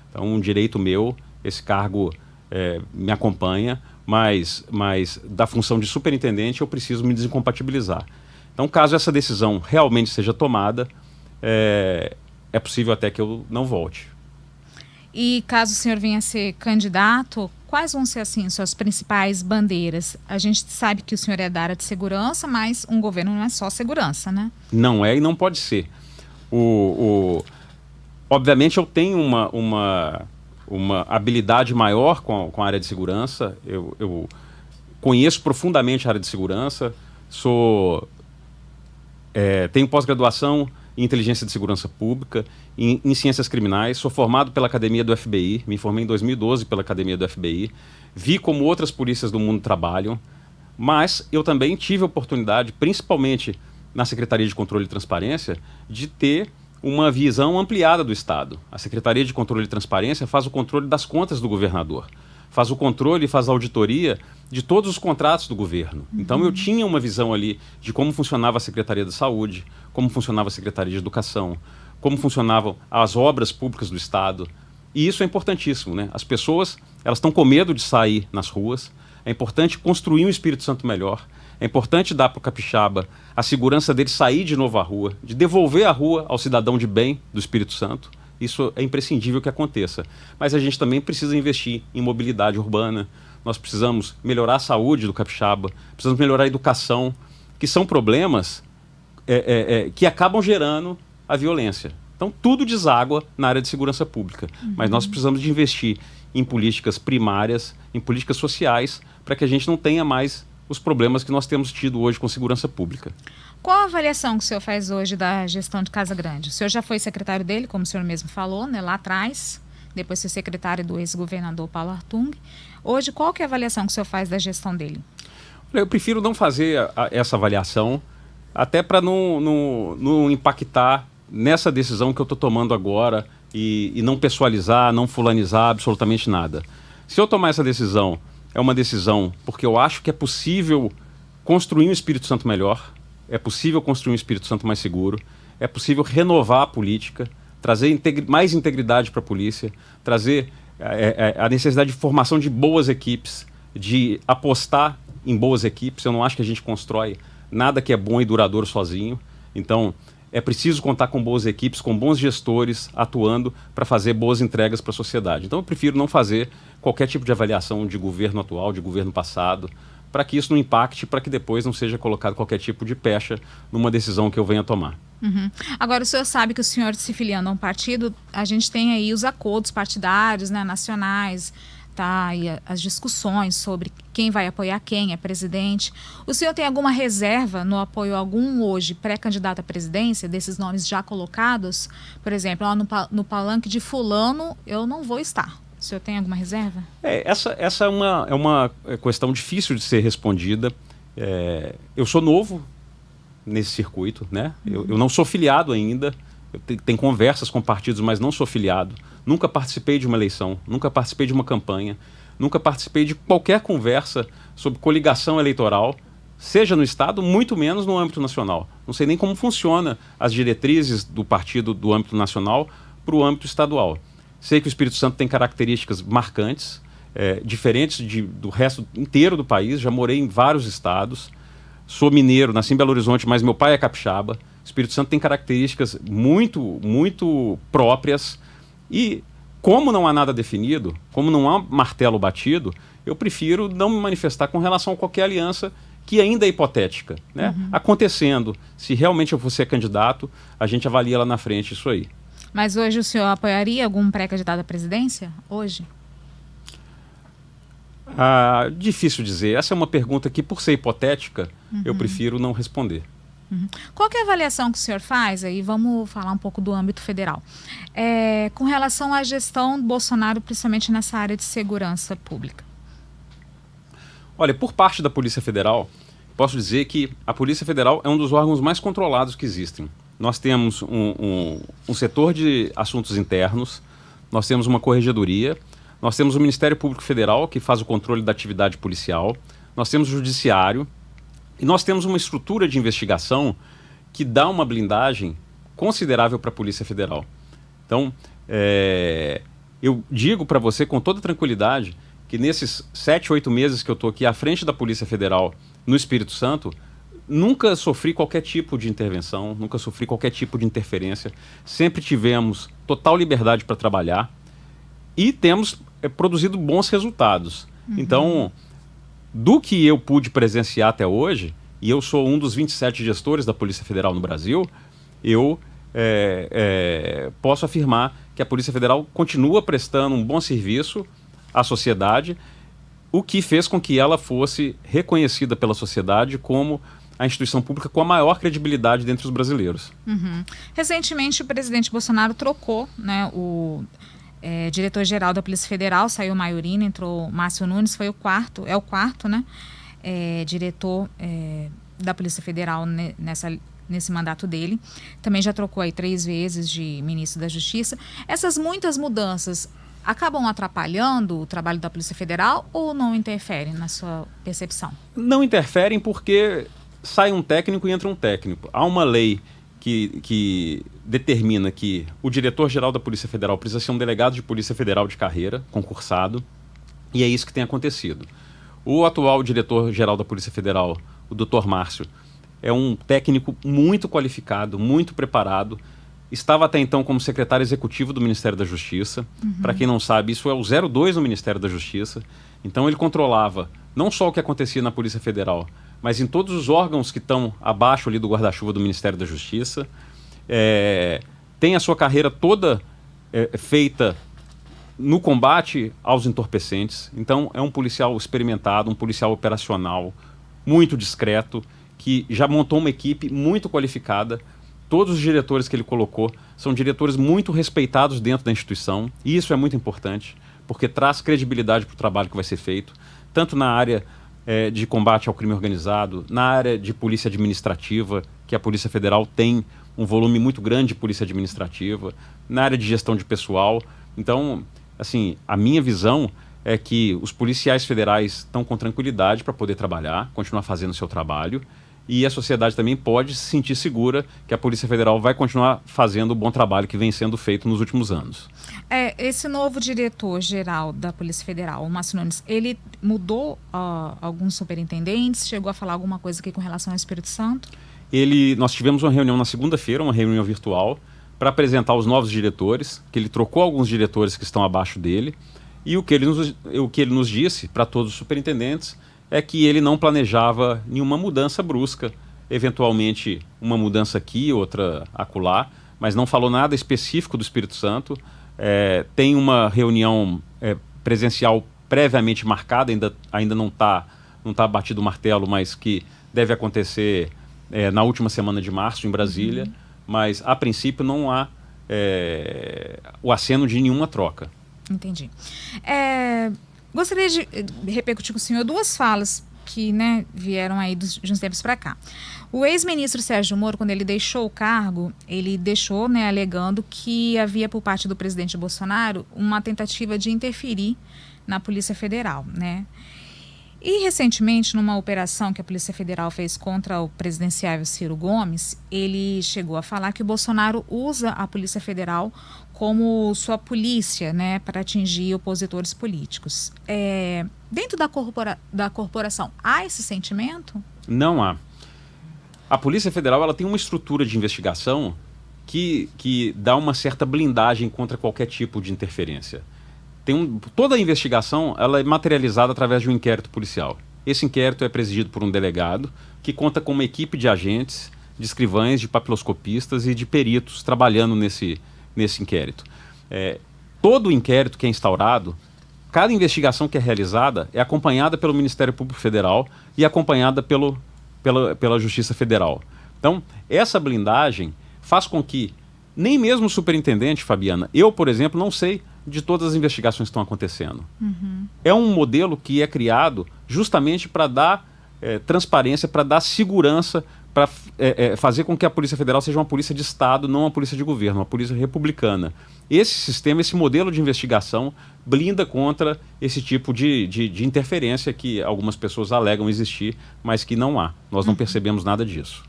Então, um direito meu, esse cargo me acompanha, mas da função de superintendente eu preciso me desincompatibilizar. Então, caso essa decisão realmente seja tomada, é possível até que eu não volte. E caso o senhor venha a ser candidato, quais vão ser, assim, suas principais bandeiras? A gente sabe que o senhor é da área de segurança, mas um governo não é só segurança, né? Não é e não pode ser. Obviamente eu tenho uma habilidade maior com a área de segurança, eu conheço profundamente a área de segurança, tenho pós-graduação em inteligência de segurança pública, em ciências criminais, sou formado pela Academia do FBI, me formei em 2012 pela Academia do FBI, vi como outras polícias do mundo trabalham, mas eu também tive a oportunidade, principalmente na Secretaria de Controle e Transparência, de ter uma visão ampliada do Estado. A Secretaria de Controle e Transparência faz o controle das contas do governador, faz o controle e faz a auditoria de todos os contratos do governo. Então eu tinha uma visão ali de como funcionava a Secretaria da Saúde, como funcionava a Secretaria de Educação, como funcionavam as obras públicas do Estado. E isso é importantíssimo, né? As pessoas, elas estão com medo de sair nas ruas. É importante construir um Espírito Santo melhor. É importante dar para o capixaba a segurança dele sair de novo à rua, de devolver a rua ao cidadão de bem do Espírito Santo. Isso é imprescindível que aconteça. Mas a gente também precisa investir em mobilidade urbana. Nós precisamos melhorar a saúde do capixaba, precisamos melhorar a educação, que são problemas que acabam gerando a violência. Então, tudo deságua na área de segurança pública. Mas nós precisamos de investir em políticas primárias, em políticas sociais, para que a gente não tenha mais os problemas que nós temos tido hoje com segurança pública. Qual a avaliação que o senhor faz hoje da gestão de Casa Grande? O senhor já foi secretário dele, como o senhor mesmo falou, né, lá atrás, depois foi secretário do ex-governador Paulo Artung. Hoje, qual que é a avaliação que o senhor faz da gestão dele? Eu prefiro não fazer essa avaliação, até para não impactar nessa decisão que eu estou tomando agora e não pessoalizar, não fulanizar absolutamente nada. Se eu tomar essa decisão, é uma decisão porque eu acho que é possível construir um Espírito Santo melhor, é possível construir um Espírito Santo mais seguro, é possível renovar a política, trazer mais integridade para a polícia, trazer a necessidade de formação de boas equipes, de apostar em boas equipes. Eu não acho que a gente constrói nada que é bom e duradouro sozinho. Então, é preciso contar com boas equipes, com bons gestores atuando para fazer boas entregas para a sociedade. Então eu prefiro não fazer qualquer tipo de avaliação de governo atual, de governo passado, para que isso não impacte, para que depois não seja colocado qualquer tipo de pecha numa decisão que eu venha tomar. Uhum. Agora, o senhor sabe que o senhor se filiando a um partido, a gente tem aí os acordos partidários, né, nacionais, tá? E as discussões sobre quem vai apoiar quem é presidente. O senhor tem alguma reserva no apoio a algum hoje pré-candidato à presidência, desses nomes já colocados? Por exemplo, lá no palanque de fulano, eu não vou estar. O senhor tem alguma reserva? Essa é uma questão difícil de ser respondida. Eu sou novo nesse circuito, né? Eu não sou filiado ainda. Eu tenho conversas com partidos, mas não sou filiado. Nunca participei de uma eleição, nunca participei de uma campanha, nunca participei de qualquer conversa sobre coligação eleitoral, seja no Estado, muito menos no âmbito nacional. Não sei nem como funciona as diretrizes do partido do âmbito nacional para o âmbito estadual. Sei que o Espírito Santo tem características marcantes, diferentes do resto inteiro do país. Já morei em vários estados. Sou mineiro, nasci em Belo Horizonte, mas meu pai é capixaba. O Espírito Santo tem características muito, muito próprias. E como não há nada definido, como não há martelo batido, eu prefiro não me manifestar com relação a qualquer aliança que ainda é hipotética, né? Acontecendo, se realmente eu for ser candidato, a gente avalia lá na frente isso aí. Mas hoje o senhor apoiaria algum pré-candidato à presidência? Hoje? Difícil dizer. Essa é uma pergunta que, por ser hipotética, eu prefiro não responder. Qual que é a avaliação que o senhor faz? Aí vamos falar um pouco do âmbito federal. Com relação à gestão do Bolsonaro, principalmente nessa área de segurança pública. Olha, por parte da Polícia Federal, posso dizer que a Polícia Federal é um dos órgãos mais controlados que existem. Nós temos um setor de assuntos internos, nós temos uma corregedoria, nós temos o Ministério Público Federal, que faz o controle da atividade policial, nós temos o Judiciário, e nós temos uma estrutura de investigação que dá uma blindagem considerável para a Polícia Federal. Então, eu digo para você com toda tranquilidade que nesses 7, 8 meses que eu estou aqui à frente da Polícia Federal no Espírito Santo, nunca sofri qualquer tipo de intervenção, nunca sofri qualquer tipo de interferência. Sempre tivemos total liberdade para trabalhar e temos produzido bons resultados. Então, do que eu pude presenciar até hoje, e eu sou um dos 27 gestores da Polícia Federal no Brasil, eu posso afirmar que a Polícia Federal continua prestando um bom serviço à sociedade, o que fez com que ela fosse reconhecida pela sociedade como a instituição pública com a maior credibilidade dentre os brasileiros. Recentemente, o presidente Bolsonaro trocou, né, o diretor-geral da Polícia Federal, saiu Maiorino, entrou Márcio Nunes, foi o quarto, né, diretor da Polícia Federal nesse mandato dele. Também já trocou aí 3 vezes de ministro da Justiça. Essas muitas mudanças acabam atrapalhando o trabalho da Polícia Federal ou não interferem na sua percepção? Não interferem porque sai um técnico e entra um técnico. Há uma lei que determina que o diretor-geral da Polícia Federal precisa ser um delegado de Polícia Federal de carreira, concursado, e é isso que tem acontecido. O atual diretor-geral da Polícia Federal, o Dr. Márcio, é um técnico muito qualificado, muito preparado, estava até então como secretário executivo do Ministério da Justiça. Para quem não sabe, isso é o 02 no Ministério da Justiça. Então ele controlava não só o que acontecia na Polícia Federal, mas em todos os órgãos que estão abaixo ali do guarda-chuva do Ministério da Justiça. Tem a sua carreira toda feita no combate aos entorpecentes. Então é um policial experimentado, um policial operacional, muito discreto, que já montou uma equipe muito qualificada. Todos os diretores que ele colocou são diretores muito respeitados dentro da instituição, e isso é muito importante, porque traz credibilidade para o trabalho que vai ser feito, tanto na área de combate ao crime organizado, na área de polícia administrativa, que a Polícia Federal tem um volume muito grande de polícia administrativa, na área de gestão de pessoal. Então, assim, a minha visão é que os policiais federais estão com tranquilidade para poder trabalhar, continuar fazendo o seu trabalho, e a sociedade também pode se sentir segura que a Polícia Federal vai continuar fazendo o bom trabalho que vem sendo feito nos últimos anos. Esse novo diretor-geral da Polícia Federal, o Márcio Nunes, ele mudou alguns superintendentes? Chegou a falar alguma coisa aqui com relação ao Espírito Santo? Nós tivemos uma reunião na segunda-feira, uma reunião virtual, para apresentar os novos diretores, que ele trocou alguns diretores que estão abaixo dele, e o que ele nos disse para todos os superintendentes é que ele não planejava nenhuma mudança brusca, eventualmente uma mudança aqui, outra acolá, mas não falou nada específico do Espírito Santo. Tem uma reunião presencial previamente marcada, ainda não tá batido o martelo, mas que deve acontecer na última semana de março em Brasília, mas a princípio não há o aceno de nenhuma troca. Entendi. Gostaria de repercutir com o senhor duas falas que vieram aí de uns tempos para cá. O ex-ministro Sérgio Moro, quando ele deixou o cargo, ele deixou, alegando que havia por parte do presidente Bolsonaro uma tentativa de interferir na Polícia Federal, E recentemente, numa operação que a Polícia Federal fez contra o presidenciável Ciro Gomes, ele chegou a falar que o Bolsonaro usa a Polícia Federal como sua polícia, para atingir opositores políticos. Dentro da corporação, há esse sentimento? Não há. A Polícia Federal ela tem uma estrutura de investigação que dá uma certa blindagem contra qualquer tipo de interferência. Toda a investigação ela é materializada através de um inquérito policial. Esse inquérito é presidido por um delegado que conta com uma equipe de agentes, de escrivães, de papiloscopistas e de peritos trabalhando nesse inquérito. Todo o inquérito que é instaurado, cada investigação que é realizada é acompanhada pelo Ministério Público Federal e acompanhada pela Justiça Federal. Então, essa blindagem faz com que nem mesmo o superintendente, Fabiana, eu, por exemplo, não sei de todas as investigações que estão acontecendo. É um modelo que é criado justamente para dar transparência, para dar segurança, para fazer com que a Polícia Federal seja uma polícia de Estado, não uma polícia de governo, uma polícia republicana. Esse sistema, esse modelo de investigação blinda contra esse tipo de interferência que algumas pessoas alegam existir, mas que não há. Nós não percebemos nada disso.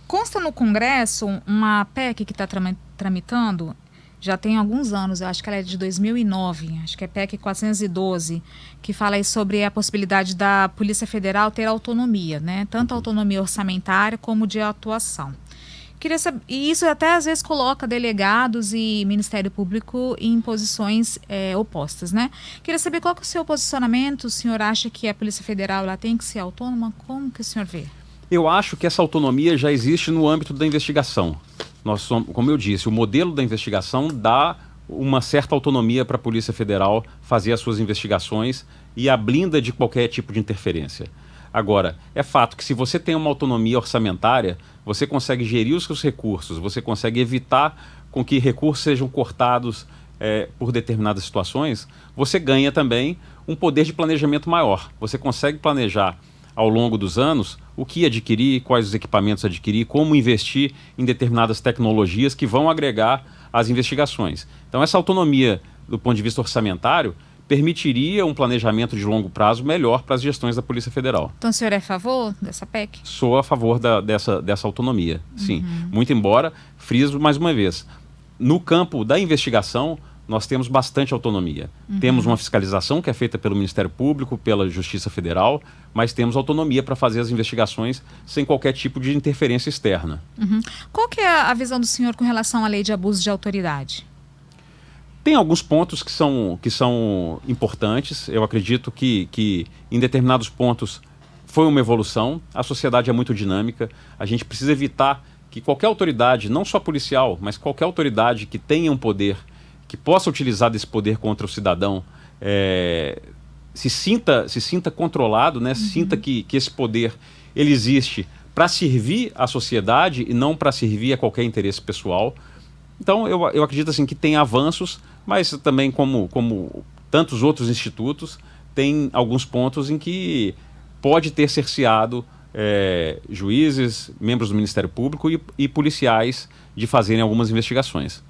Consta no Congresso uma PEC que está tramitando, já tem alguns anos, eu acho que ela é de 2009, acho que é PEC 412, que fala aí sobre a possibilidade da Polícia Federal ter autonomia, tanto autonomia orçamentária como de atuação. Queria saber, e isso até às vezes coloca delegados e Ministério Público em posições opostas, Queria saber qual que é o seu posicionamento, o senhor acha que a Polícia Federal ela tem que ser autônoma? Como que o senhor vê? Eu acho que essa autonomia já existe no âmbito da investigação. Como eu disse, o modelo da investigação dá uma certa autonomia para a Polícia Federal fazer as suas investigações e a blinda de qualquer tipo de interferência. Agora, é fato que se você tem uma autonomia orçamentária, você consegue gerir os seus recursos, você consegue evitar com que recursos sejam cortados por determinadas situações, você ganha também um poder de planejamento maior. Você consegue planejar ao longo dos anos o que adquirir, quais os equipamentos adquirir, como investir em determinadas tecnologias que vão agregar às investigações. Então essa autonomia do ponto de vista orçamentário permitiria um planejamento de longo prazo melhor para as gestões da Polícia Federal. Então o senhor é a favor dessa PEC? Sou a favor dessa autonomia, sim. Muito embora, friso mais uma vez, no campo da investigação nós temos bastante autonomia. Temos uma fiscalização que é feita pelo Ministério Público, pela Justiça Federal, mas temos autonomia para fazer as investigações sem qualquer tipo de interferência externa. Qual que é a visão do senhor com relação à lei de abuso de autoridade? Tem alguns pontos que são importantes. Eu acredito que em determinados pontos foi uma evolução. A sociedade é muito dinâmica. A gente precisa evitar que qualquer autoridade, não só policial, mas qualquer autoridade que tenha um poder, que possa utilizar desse poder contra o cidadão, se sinta controlado, sinta que esse poder ele existe para servir à sociedade e não para servir a qualquer interesse pessoal. Então eu acredito assim, que tem avanços, mas também como tantos outros institutos, tem alguns pontos em que pode ter cerceado juízes, membros do Ministério Público e policiais de fazerem algumas investigações.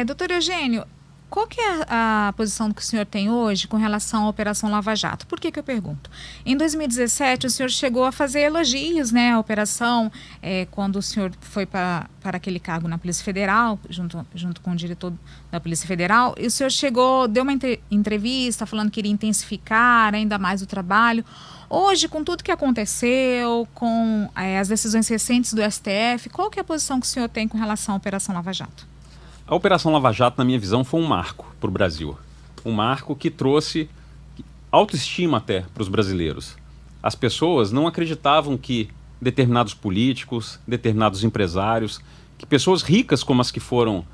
Doutor Eugênio, Qual que é a posição que o senhor tem hoje com relação à Operação Lava Jato? Por que eu pergunto? Em 2017, o senhor chegou a fazer elogios, né, à operação, quando o senhor foi para aquele cargo na Polícia Federal, junto com o diretor da Polícia Federal, e o senhor deu uma entrevista falando que iria intensificar ainda mais o trabalho. Hoje, com tudo que aconteceu, com as decisões recentes do STF, qual que é a posição que o senhor tem com relação à Operação Lava Jato? A Operação Lava Jato, na minha visão, foi um marco para o Brasil. Um marco que trouxe autoestima até para os brasileiros. As pessoas não acreditavam que determinados políticos, determinados empresários, que pessoas ricas como as que foram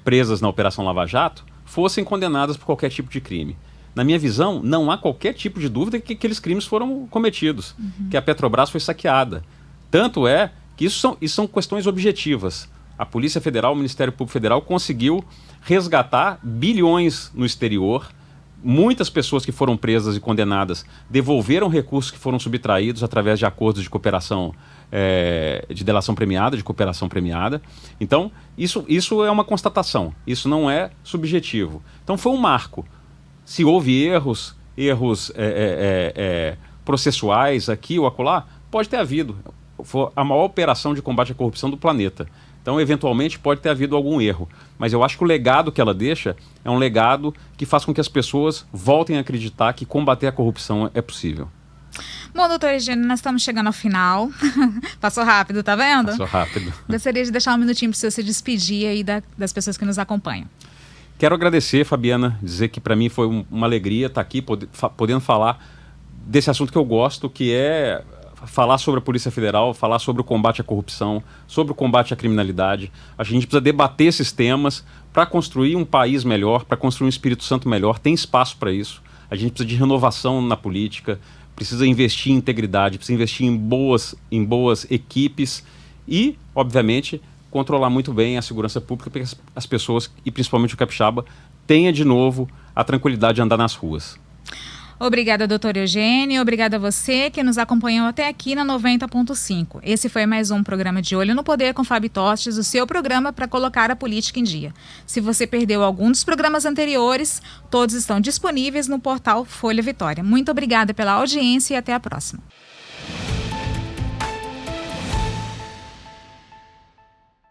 presas na Operação Lava Jato, fossem condenadas por qualquer tipo de crime. Na minha visão, não há qualquer tipo de dúvida que aqueles crimes foram cometidos, que a Petrobras foi saqueada. Tanto é que isso são questões objetivas. A Polícia Federal, o Ministério Público Federal conseguiu resgatar bilhões no exterior. Muitas pessoas que foram presas e condenadas devolveram recursos que foram subtraídos através de acordos de cooperação, de delação premiada, de cooperação premiada. Então, isso é uma constatação, isso não é subjetivo. Então, foi um marco. Se houve erros processuais aqui ou acolá, pode ter havido. Foi a maior operação de combate à corrupção do planeta. Então, eventualmente, pode ter havido algum erro. Mas eu acho que o legado que ela deixa é um legado que faz com que as pessoas voltem a acreditar que combater a corrupção é possível. Bom, doutor Egênio, nós estamos chegando ao final. Passou rápido, tá vendo? Passou rápido. Gostaria de deixar um minutinho para o senhor se despedir aí das pessoas que nos acompanham. Quero agradecer, Fabiana, dizer que para mim foi uma alegria estar aqui podendo falar desse assunto que eu gosto, que é falar sobre a Polícia Federal, falar sobre o combate à corrupção, sobre o combate à criminalidade. A gente precisa debater esses temas para construir um país melhor, para construir um Espírito Santo melhor. Tem espaço para isso. A gente precisa de renovação na política, precisa investir em integridade, precisa investir em boas equipes e, obviamente, controlar muito bem a segurança pública para que as pessoas, e principalmente o capixaba, tenha de novo a tranquilidade de andar nas ruas. Obrigada, doutor Eugênio. Obrigada a você que nos acompanhou até aqui na 90.5. Esse foi mais um programa de Olho no Poder com Fábio Tostes, o seu programa para colocar a política em dia. Se você perdeu algum dos programas anteriores, todos estão disponíveis no portal Folha Vitória. Muito obrigada pela audiência e até a próxima.